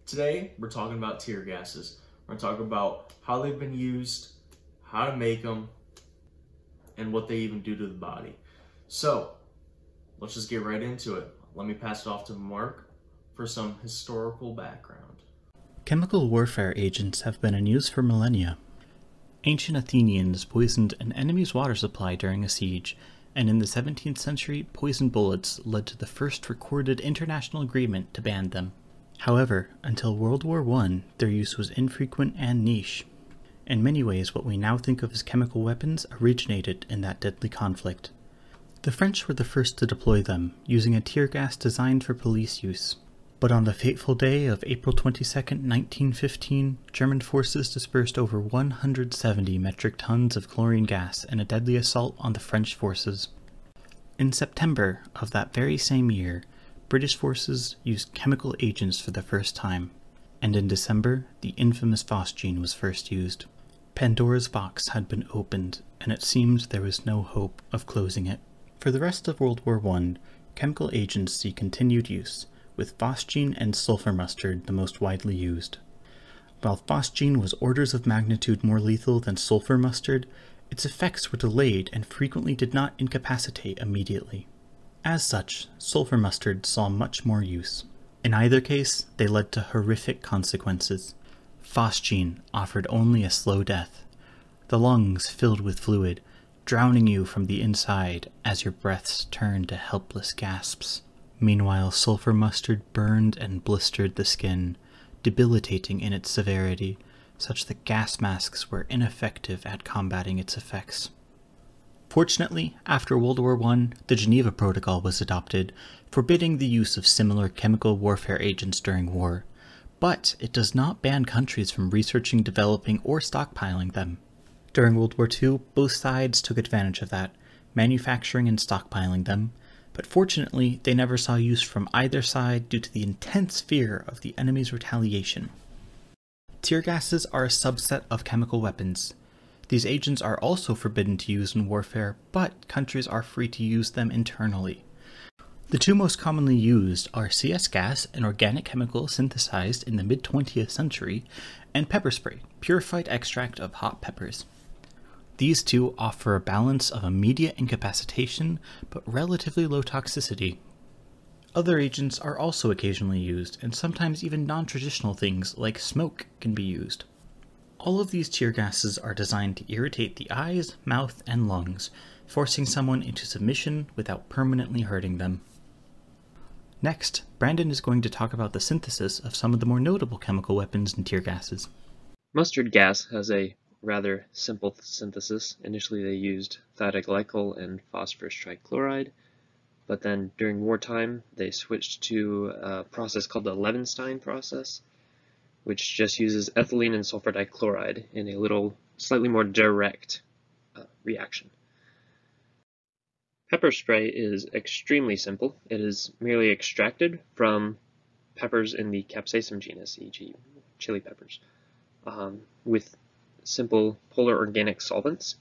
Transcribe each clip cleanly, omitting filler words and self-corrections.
Today, we're talking about tear gases. We're going to talk about how they've been used, how to make them, and what they even do to the body. So, let's just get right into it. Let me pass it off to Mark for some historical background. Chemical warfare agents have been in use for millennia. Ancient Athenians poisoned an enemy's water supply during a siege, and in the 17th century, poisoned bullets led to the first recorded international agreement to ban them. However, until World War I, their use was infrequent and niche. In many ways, what we now think of as chemical weapons originated in that deadly conflict. The French were the first to deploy them, using a tear gas designed for police use. But on the fateful day of April 22, 1915, German forces dispersed over 170 metric tons of chlorine gas in a deadly assault on the French forces. In September of that very same year, British forces used chemical agents for the first time, and in December, the infamous Phosgene was first used. Pandora's box had been opened, and it seemed there was no hope of closing it. For the rest of World War I, chemical agents see continued use, with Phosgene and sulfur mustard the most widely used. While Phosgene was orders of magnitude more lethal than sulfur mustard, its effects were delayed and frequently did not incapacitate immediately. As such, sulfur mustard saw much more use. In either case, they led to horrific consequences. Phosgene offered only a slow death, the lungs filled with fluid, drowning you from the inside as your breaths turned to helpless gasps. Meanwhile, sulfur mustard burned and blistered the skin, debilitating in its severity, such that gas masks were ineffective at combating its effects. Fortunately, after World War I, the Geneva Protocol was adopted, forbidding the use of similar chemical warfare agents during war, but it does not ban countries from researching, developing, or stockpiling them. During World War II, both sides took advantage of that, manufacturing and stockpiling them, but fortunately they never saw use from either side due to the intense fear of the enemy's retaliation. Tear gases are a subset of chemical weapons. These agents are also forbidden to use in warfare, but countries are free to use them internally. The two most commonly used are CS gas, an organic chemical synthesized in the mid-20th century, and pepper spray, purified extract of hot peppers. These two offer a balance of immediate incapacitation, but relatively low toxicity. Other agents are also occasionally used, and sometimes even non-traditional things like smoke can be used. All of these tear gases are designed to irritate the eyes, mouth, and lungs, forcing someone into submission without permanently hurting them. Next, Brandon is going to talk about the synthesis of some of the more notable chemical weapons and tear gases. Mustard gas has a rather simple synthesis. Initially they used thioglycol and phosphorus trichloride, but then during wartime they switched to a process called the Levenstein process, which just uses ethylene and sulfur dichloride in a little slightly more direct reaction. Pepper spray is extremely simple. It is merely extracted from peppers in the Capsicum genus, e.g. chili peppers, with simple polar organic solvents,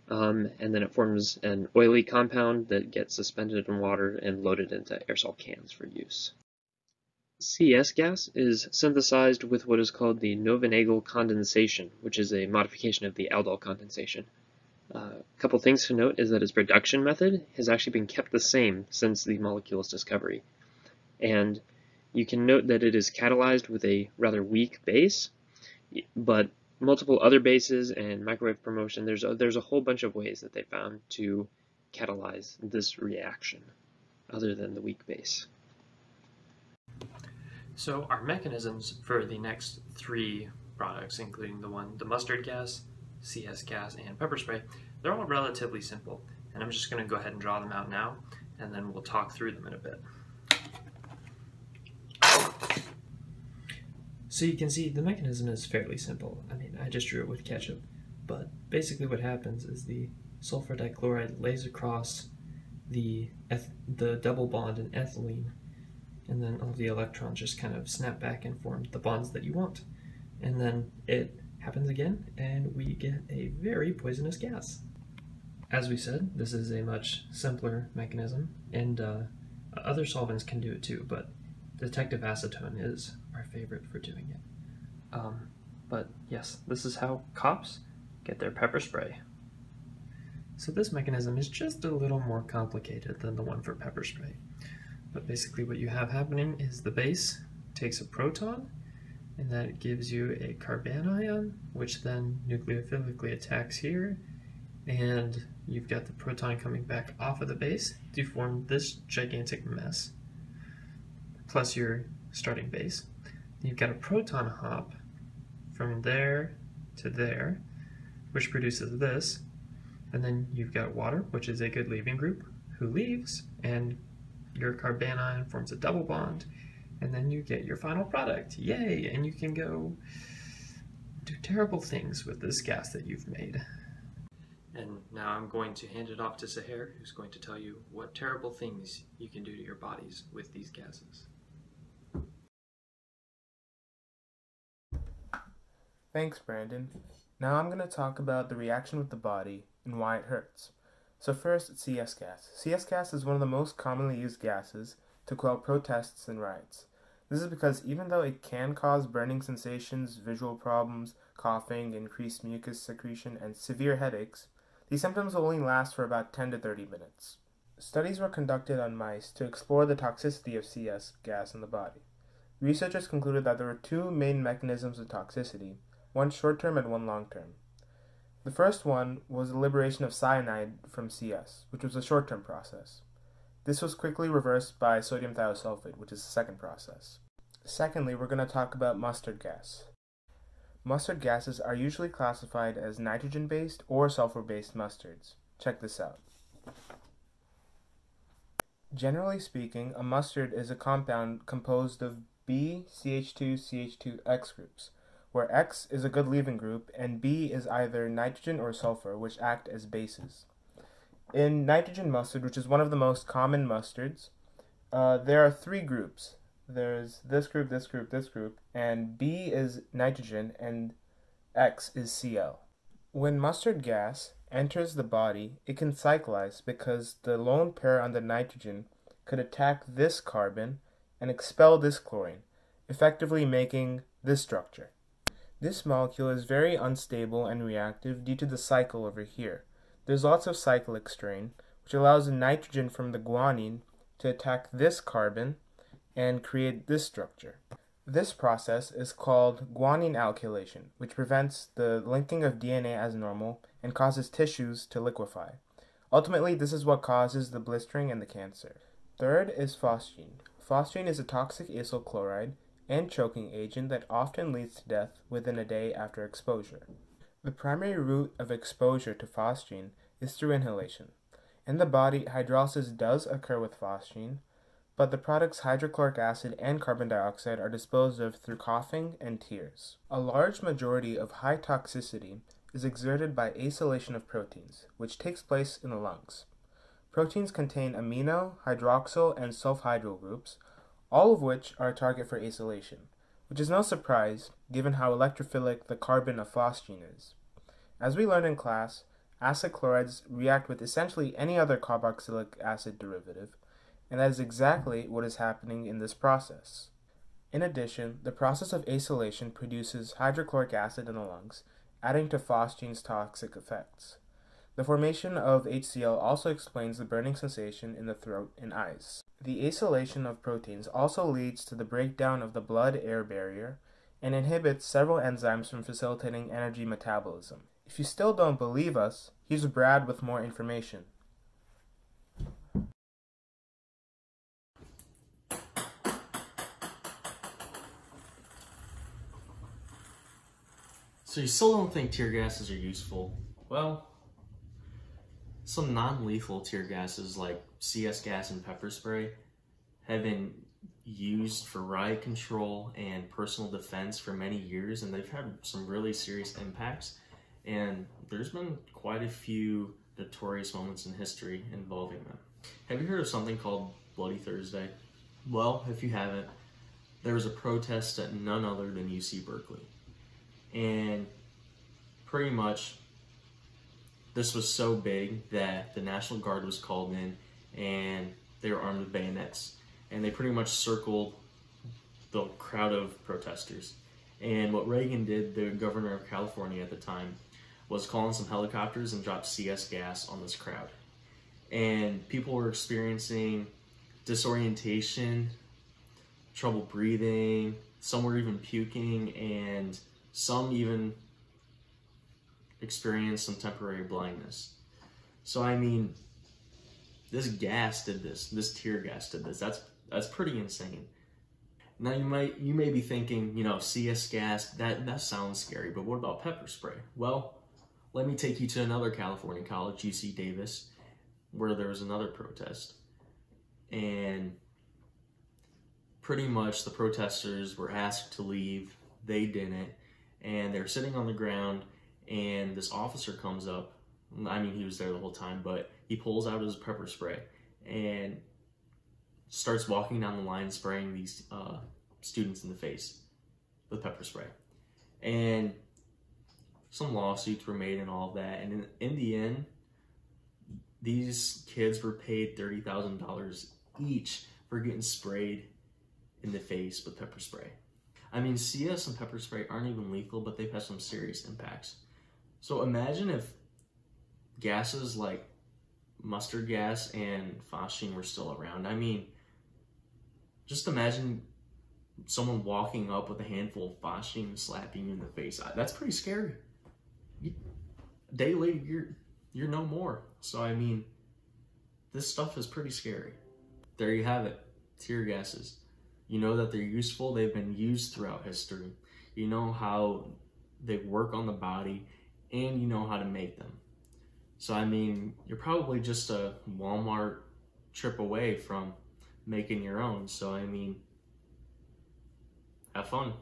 and then it forms an oily compound that gets suspended in water and loaded into aerosol cans for use. CS gas is synthesized with what is called the Novinagal condensation, which is a modification of the aldol condensation. A couple things to note is that its production method has actually been kept the same since the molecule's discovery. And you can note that it is catalyzed with a rather weak base, but multiple other bases and microwave promotion, there's a whole bunch of ways that they found to catalyze this reaction other than the weak base. So our mechanisms for the next three products, including the mustard gas, CS gas, and pepper spray, they're all relatively simple. And I'm just going to go ahead and draw them out now, and then we'll talk through them in a bit. So you can see the mechanism is fairly simple. I mean, I just drew it with ketchup. But basically what happens is the sulfur dichloride lays across the double bond in ethylene, and then all the electrons just kind of snap back and form the bonds that you want. And then it happens again, and we get a very poisonous gas. As we said, this is a much simpler mechanism, and other solvents can do it too, but detective acetone is our favorite for doing it. But yes, this is how cops get their pepper spray. So this mechanism is just a little more complicated than the one for pepper spray. But basically what you have happening is the base takes a proton, and that gives you a carbanion, which then nucleophilically attacks here, and you've got the proton coming back off of the base to form this gigantic mess, plus your starting base. You've got a proton hop from there to there, which produces this, and then you've got water, which is a good leaving group, who leaves, and your carbanion forms a double bond, and then you get your final product. Yay! And you can go do terrible things with this gas that you've made. And now I'm going to hand it off to Sahar, who's going to tell you what terrible things you can do to your bodies with these gases. Thanks, Brandon. Now I'm going to talk about the reaction with the body and why it hurts. So first, CS gas. CS gas is one of the most commonly used gases to quell protests and riots. This is because even though it can cause burning sensations, visual problems, coughing, increased mucus secretion, and severe headaches, these symptoms will only last for about 10 to 30 minutes. Studies were conducted on mice to explore the toxicity of CS gas in the body. Researchers concluded that there were two main mechanisms of toxicity, one short-term and one long-term. The first one was the liberation of cyanide from CS, which was a short-term process. This was quickly reversed by sodium thiosulfate, which is the second process. Secondly, we're going to talk about mustard gas. Mustard gases are usually classified as nitrogen-based or sulfur-based mustards. Check this out. Generally speaking, a mustard is a compound composed of B, CH2, CH2X groups, where X is a good leaving group and B is either nitrogen or sulfur, which act as bases. In nitrogen mustard, which is one of the most common mustards, there are three groups. There's this group, this group, this group, and B is nitrogen and X is Cl. When mustard gas enters the body, it can cyclize because the lone pair on the nitrogen could attack this carbon and expel this chlorine, effectively making this structure. This molecule is very unstable and reactive due to the cycle over here. There's lots of cyclic strain, which allows the nitrogen from the guanine to attack this carbon and create this structure. This process is called guanine alkylation, which prevents the linking of DNA as normal and causes tissues to liquefy. Ultimately, this is what causes the blistering and the cancer. Third is phosgene. Phosgene is a toxic acyl chloride and choking agent that often leads to death within a day after exposure. The primary route of exposure to phosgene is through inhalation. In the body, hydrolysis does occur with phosgene, but the products hydrochloric acid and carbon dioxide are disposed of through coughing and tears. A large majority of high toxicity is exerted by acylation of proteins, which takes place in the lungs. Proteins contain amino, hydroxyl, and sulfhydryl groups, all of which are a target for acylation, which is no surprise given how electrophilic the carbon of phosgene is. As we learned in class, acid chlorides react with essentially any other carboxylic acid derivative, and that is exactly what is happening in this process. In addition, the process of acylation produces hydrochloric acid in the lungs, adding to phosgene's toxic effects. The formation of HCl also explains the burning sensation in the throat and eyes. The acylation of proteins also leads to the breakdown of the blood-air barrier and inhibits several enzymes from facilitating energy metabolism. If you still don't believe us, here's Brad with more information. So you still don't think tear gases are useful? Well, some non-lethal tear gases like CS gas and pepper spray have been used for riot control and personal defense for many years, and they've had some really serious impacts, and there's been quite a few notorious moments in history involving them. Have you heard of something called Bloody Thursday? Well, if you haven't, there was a protest at none other than UC Berkeley. And pretty much this was so big that the National Guard was called in and they were armed with bayonets. And they pretty much circled the crowd of protesters. And what Reagan did, the governor of California at the time, was call in some helicopters and drop CS gas on this crowd. And people were experiencing disorientation, trouble breathing, some were even puking, and some even experienced some temporary blindness. So I mean, this gas did this. This tear gas did this. That's pretty insane. Now you may be thinking, you know, CS gas, that sounds scary, but what about pepper spray? Well, let me take you to another California college, UC Davis, where there was another protest. And pretty much the protesters were asked to leave. They didn't. And they're sitting on the ground, and this officer comes up. I mean, he was there the whole time, but he pulls out his pepper spray and starts walking down the line spraying these students in the face with pepper spray. And some lawsuits were made and all of that. And in the end, these kids were paid $30,000 each for getting sprayed in the face with pepper spray. I mean, CS and pepper spray aren't even lethal, but they've had some serious impacts. So imagine if gases like mustard gas and phosgene were still around. I mean, just imagine someone walking up with a handful of phosgene and slapping you in the face. That's pretty scary. A day later, you're no more. So I mean, this stuff is pretty scary. There you have it, tear gases. You know that they're useful. They've been used throughout history. You know how they work on the body, and you know how to make them. So I mean, you're probably just a Walmart trip away from making your own. So I mean, have fun.